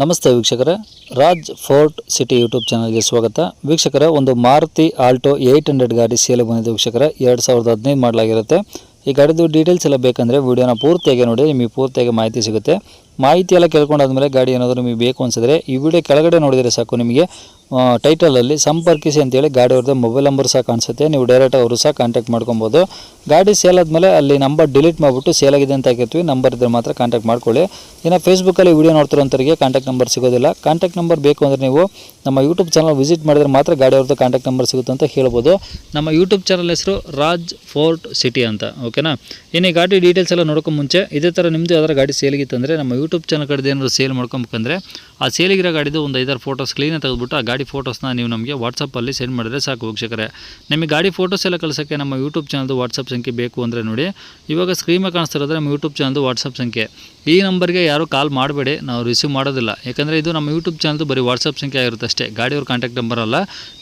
ನಮಸ್ತೆ ವೀಕ್ಷಕರೇ, Raj fort city YouTube ಚಾನಲ್ಗೆ ಸ್ವಾಗತ. ವೀಕ್ಷಕರೇ, ಒಂದು ಮಾರುತಿ ಆಲ್ಟೋ 800 ಗಾಡಿ ಸೇಲ್ ಬಂದಿದೆ ವೀಕ್ಷಕರೇ. 2015 ಮಾಡಲಾಗಿರುತ್ತೆ. ಈ ಗಾಡಿದು ಡೀಟೇಲ್ಸ್ ಎಲ್ಲ ಬೇಕಂದರೆ ವಿಡಿಯೋನ ಪೂರ್ತಿಯಾಗಿ ನೋಡಿ, ನಿಮಗೆ ಪೂರ್ತಿಯಾಗಿ ಮಾಹಿತಿ ಸಿಗುತ್ತೆ. ಮಾಹಿತಿ ಎಲ್ಲ ಕೇಳ್ಕೊಂಡಾದ್ಮೇಲೆ ಗಾಡಿ ಏನಾದರೂ ನಿಮಗೆ ಬೇಕು ಅನಿಸಿದ್ರೆ ಈ ವಿಡಿಯೋ ಕೆಳಗಡೆ ನೋಡಿದರೆ ಸಾಕು, ನಿಮಗೆ ಟೈಟಲಲ್ಲಿ ಸಂಪರ್ಕಿಸಿ ಅಂತೇಳಿ ಗಾಡಿ ಅವ್ರದ್ದು ಮೊಬೈಲ್ ನಂಬರ್ ಸಹ ಕಾಣಿಸುತ್ತೆ. ನೀವು ಡೈರೆಕ್ಟ್ ಅವರು ಸಹ ಕಾಂಟ್ಯಾಕ್ಟ್ ಮಾಡ್ಕೊಬೋದು. ಗಾಡಿ ಸೇಲ್ ಆದಮೇಲೆ ಅಲ್ಲಿ ನಂಬರ್ ಡಿಲೀಟ್ ಮಾಡಿಬಿಟ್ಟು ಸೇಲ್ ಆಗಿದೆ ಅಂತ ಹಾಕಿರ್ತೀವಿ. ನಂಬರ್ ಇದ್ದರೆ ಮಾತ್ರ ಕಾಂಟ್ಯಾಕ್ಟ್ ಮಾಡ್ಕೊಳ್ಳಿ. ಇನ್ನು ಫೇಸ್ಬುಕ್ಕಲ್ಲಿ ವಿಡಿಯೋ ನೋಡ್ತಿರೋಂಥವ್ರಿಗೆ ಕಾಂಟ್ಯಾಕ್ಟ್ ನಂಬರ್ ಸಿಗೋದಿಲ್ಲ. ಕಾಂಟ್ಯಾಕ್ಟ್ ನಂಬರ್ ಬೇಕು ಅಂದರೆ ನೀವು ನಮ್ಮ ಯೂಟ್ಯೂಬ್ ಚಾನಲ್ ವಿಸಿಟ್ ಮಾಡಿದ್ರೆ ಮಾತ್ರ ಗಾಡಿ ಅವ್ರದ್ದು ಕಾಂಟ್ಯಾಕ್ಟ್ ನಂಬರ್ ಸಿಗುತ್ತೆ ಅಂತ ಹೇಳ್ಬೋದು. ನಮ್ಮ ಯೂಟ್ಯೂಬ್ ಚಾನಲ್ ಹೆಸರು ರಾಜ್ ಫೋರ್ಟ್ ಸಿಟಿ ಅಂತ, ಓಕೆನಾ. ಇನ್ನು ಈ ಗಾಡಿ ಡೀಟೇಲ್ಸ್ ಎಲ್ಲ ನೋಡ್ಕೊಂಡು ಮುಂಚೆ ಇದೇ ಥರ ನಿಮ್ಮದು ಯಾವ್ದಾರು ಗಾಡಿ ಸೇಲಿಗಿತ್ತಂದರೆ ನಮ್ಮ ಯೂಟ್ಯೂಬ್ ಚಾನಲ್ ಕಡೆದು ಏನಾದರೂ ಸೇಲ್ ಮಾಡ್ಕೊಬೇಕಂದ್ರೆ ಆ ಸೇಲಿಗಿರೋ ಗಾಡಿದು ಒಂದು 5-6 ಫೋಟೋಸ್ ಕ್ಲೀನಾಗಿ ತೆಗೆದುಬಿಟ್ಟು ಆ ಗಾಡಿ ಫೋಟೋಸ್ನ ನೀವು ನಮಗೆ ವಾಟ್ಸಪ್ಪಲ್ಲಿ ಸೆಂಡ್ ಮಾಡಿದ್ರೆ ಸಾಕು ವೀಕ್ಷಕರೇ. ನಿಮಗೆ ಗಾಡಿ ಫೋಟೋಸ್ ಎಲ್ಲ ಕಳ್ಸೋಕ್ಕೆ ನಮ್ಮ ಯೂಟ್ಯೂಬ್ ಚಾನಲ್ದು ವಾಟ್ಸಪ್ ಸಂಖ್ಯೆ ಬೇಕು ಅಂದರೆ ನೋಡಿ, ಇವಾಗ ಸ್ಕ್ರೀನ್ ಕಾಣಿಸ್ತಿರೋದ್ರೆ ನಮ್ಮ ಯೂಟ್ಯೂಬ್ ಚಾನಲ್ದು ವಾಟ್ಸಪ್ ಸಂಖ್ಯೆ. ಈ ನಂಬರ್ಗೆ ಯಾರೂ ಕಾಲ್ ಮಾಡಬೇಡಿ, ನಾವು ರಿಸೀವ್ ಮಾಡೋದಿಲ್ಲ. ಯಾಕಂದರೆ ಇದು ನಮ್ಮ ಯೂಟ್ಯೂಬ್ ಚಾನಲ್ದು ಬರೀ ವಾಟ್ಸಪ್ ಸಂಖ್ಯೆ ಆಗಿರುತ್ತೆ ಅಷ್ಟೇ, ಗಾಡಿಯವ್ರ ಕಾಂಟ್ಯಾಕ್ಟ್ ನಂಬರ್ ಅಲ್ಲ.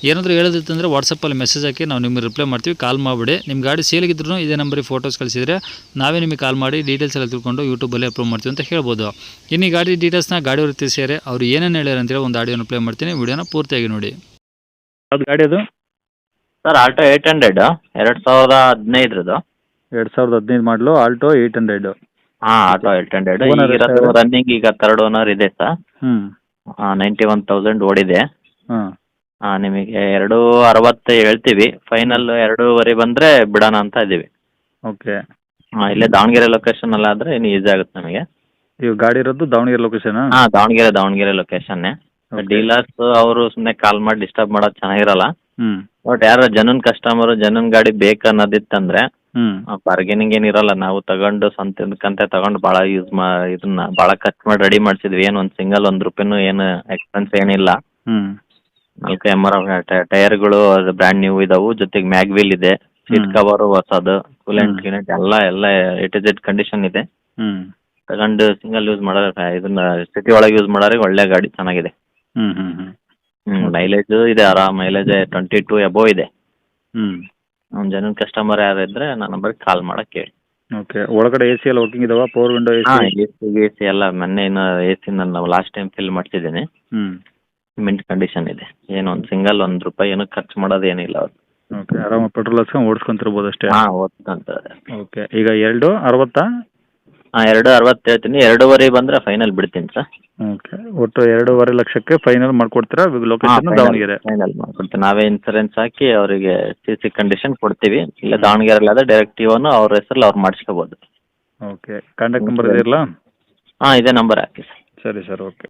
ಏನಾದರೂ ಹೇಳೋದಿತ್ತಂದರೆ ವಾಟ್ಸಪ್ಪಲ್ಲಿ ಮೆಸೇಜ್ ಹಾಕಿ ನಾವು ನಿಮಗೆ ರಿಪ್ಲೈ ಮಾಡ್ತೀವಿ, ಕಾಲ್ ಮಾಡಿಬಿಡಿ. ನಿಮ್ಮ ಗಾಡಿ ಸೇಲಿಗಿದ್ರು ಇದೇ ನಂಬರಿಗೆ ಫೋಟೋಸ್ ಕಳಿಸಿದರೆ ನಾವೇ ನಿಮಗೆ ಕಾಲ್ ಮಾಡಿ ಡೀಟೇಲ್ಸ್ ಎಲ್ಲ ತಿಳ್ಕೊಂಡು ಯೂಟ್ಯೂಬಲ್ಲಿ ಅಪ್ಲೋಡ್ ಮಾಡ್ತೀವಿ ಅಂತ ಹೇಳ್ಬೋದು. ಇನ್ನು ಈ ಗಾಡಿ ಡೀಟೇಲ್ಸ್ನ ಗಾಡಿಯವ್ರು ತಿಳಿಸಿದರೆ ಅವ್ರು ಏನೇನು ಹೇಳ್ಯಾರ ಅಂತೇಳಿ ಒಂದು ಆಡಿಯೋನ ಪ್ಲೇ ಮಾಡ್ತೀನಿ, ವಿಡಿಯೋನ ಪೂರ್ತಿಯಾಗಿ ನೋಡಿ. ಅದು ಗಾಡಿ ಅದು ಸರ್ ಆಲ್ಟೋ 800 2015 2015 ಮಾಡಲು ಆಲ್ಟೋ 800. ಹಾಂ ಆಲ್ಟೋ 800 Owner ಈಗಿರೋದು ಎಷ್ಟಾಗಿದೆ? ರನ್ನಿಂಗ್ ಈಗ ಥರ್ಡ್ ಓನರ್ ಇದೆ ಸರ್. 91,000 ಓಡಿದೆ. ಹಾಂ ನಿಮಗೆ 260 ಹೇಳ್ತೀವಿ, ಫೈನಲ್ 2.5 ಬಂದರೆ ಬಿಡೋಣ ಅಂತ ಇದ್ದೀವಿ. ಓಕೆ. ಇಲ್ಲೇ ದಾವಣಗೆರೆ ಲೊಕೇಶನ್ ಅಲ್ಲ ಆದರೆ ಇನ್ನು ಈಸಿ ಆಗುತ್ತೆ ನಮಗೆ. ಈಗ ಗಾಡಿ ಇರೋದು ದಾವಣಗೆರೆ ಲೊಕೇಶನ್. ಹಾಂ ದಾವಣಗೆರೆ ಲೊಕೇಶನ್ನೇ. ಡೀಲರ್ಸ್ ಅವರು ಸುಮ್ಮನೆ ಕಾಲ್ ಮಾಡಿ ಡಿಸ್ಟರ್ಬ್ ಮಾಡೋದು ಚೆನ್ನಾಗಿರಲ್ಲ. ಬಟ್ ಯಾರು ಜನನ್ ಕಸ್ಟಮರು ಜನನ್ ಗಾಡಿ ಬೇಕು ಅನ್ನೋದಿತ್ತಂದ್ರೆ ಬಾರ್ಗೇನಿಂಗ್ ಏನಿರಲ್ಲ. ನಾವು ತಗೊಂಡು ಸ್ವಂತಕ್ಕಂತೆ ತಗೊಂಡು ಭಾಳ ಇದನ್ನ ಭಾಳ ಖರ್ಚು ಮಾಡಿ ರೆಡಿ ಮಾಡಿಸಿದ್ವಿ. ಏನು ಒಂದು ಸಿಂಗಲ್ ₹1 ಏನು ಎಕ್ಸ್ಪೆನ್ಸ್ ಏನಿಲ್ಲ. 4 MR ಟೈರ್ಗಳು ಅದು ಬ್ರ್ಯಾಂಡ್ ನ್ಯೂ ಇದಾವು, ಜೊತೆಗೆ ಮ್ಯಾಗ್ವೀಲ್ ಇದೆ, ಸೀಟ್ ಕವರು ಹೊಸದು, ಕೂಲೆಂಟ್ ಗಿಲೆಂಟ್ ಎಲ್ಲ A to Z ಕಂಡೀಷನ್ ಇದೆ. ತಗೊಂಡು ಸಿಂಗಲ್ ಯೂಸ್ ಮಾಡೋರು, ಇದನ್ನ ಸಿಟಿ ಒಳಗೆ ಯೂಸ್ ಮಾಡೋರಿಗೆ ಒಳ್ಳೆ ಗಾಡಿ ಚೆನ್ನಾಗಿದೆ. ಮೈಲೇಜ್ ಇದೆ, ಆರಾಮ್ ಮೈಲೇಜ್ 22 ಎಬೋ ಇದೆ. ನಮ್ಮ ಜನನ್ ಕಸ್ಟಮರ್ ಯಾರು ಇದ್ರೆ ನನ್ನ ನಂಬರ್ಗೆ ಕಾಲ್ ಮಾಡಕ್ಕೆ ಹೇಳಿ. ಓಕೆ. ಒಳಗಡೆ ಎ ಸಿ ಎಲ್ಲ ವರ್ಕಿಂಗ್ ಇದಾವ? ಪವರ್ ವಿಂಡೋ ಹಾಂ ಎ ಸಿ ಎಲ್ಲ ಮೊನ್ನೆ ಇನ್ನು ಎ ಸಿ ನಾನು ಲಾಸ್ಟ್ ಟೈಮ್ ಫಿಲ್ ಮಾಡ್ತಿದ್ದೀನಿ. ಮಿಂಟ್ ಕಂಡೀಷನ್ ಇದೆ. ಏನು ಒಂದು ಸಿಂಗಲ್ ₹1 ಏನು ಖರ್ಚು ಮಾಡೋದೇನಿಲ್ಲ ಅವ್ರು. ಓಕೆ. ಆರಾಮ ಪೆಟ್ರೋಲ್ ಹಾಕ್ಸ್ಕೊಂಡು ಓಡಿಸ್ಕೊಂತಿರ್ಬೋದು ಅಷ್ಟೇ. ಹಾಂ ಓದ್ಕೊಂತಾರೆ. ಓಕೆ. ಈಗ 260? ಹಾಂ 260 ಹೇಳ್ತೀನಿ, 2.5 ಬಂದರೆ ಫೈನಲ್ ಬಿಡ್ತೀನಿ ಸರ್. ಓಕೆ. ಒಟ್ಟು 2.5 ಲಕ್ಷಕ್ಕೆ ಫೈನಲ್ ಮಾಡ್ಕೊಡ್ತೀರಾ? ಲೊಕೇಶನ್ ದಾವಣಗೆರೆ. ಫೈನಲ್ ಮಾಡ್ಕೊಡ್ತೀನಿ. ನಾವೇ ಇನ್ಸೂರೆನ್ಸ್ ಹಾಕಿ ಅವರಿಗೆ CC ಕಂಡೀಷನ್ ಕೊಡ್ತೀವಿ. ಇಲ್ಲ ದಾವಣಗೆರೆ ಆದರೆ ಡೈರೆಕ್ಟ್ ಇವನು ಅವ್ರ ಹೆಸರಲ್ಲಿ ಅವ್ರು ಮಾಡಿಸ್ಕೋಬೋದು. ಓಕೆ. ಕಾಂಟ್ಯಾಕ್ಟ್ ನಂಬರ್ ಇದೆಯಲ್ಲ? ಹಾಂ ಇದೇ ನಂಬರ್ ಹಾಕಿ ಸರ್. ಸರಿ ಸರ್, ಓಕೆ.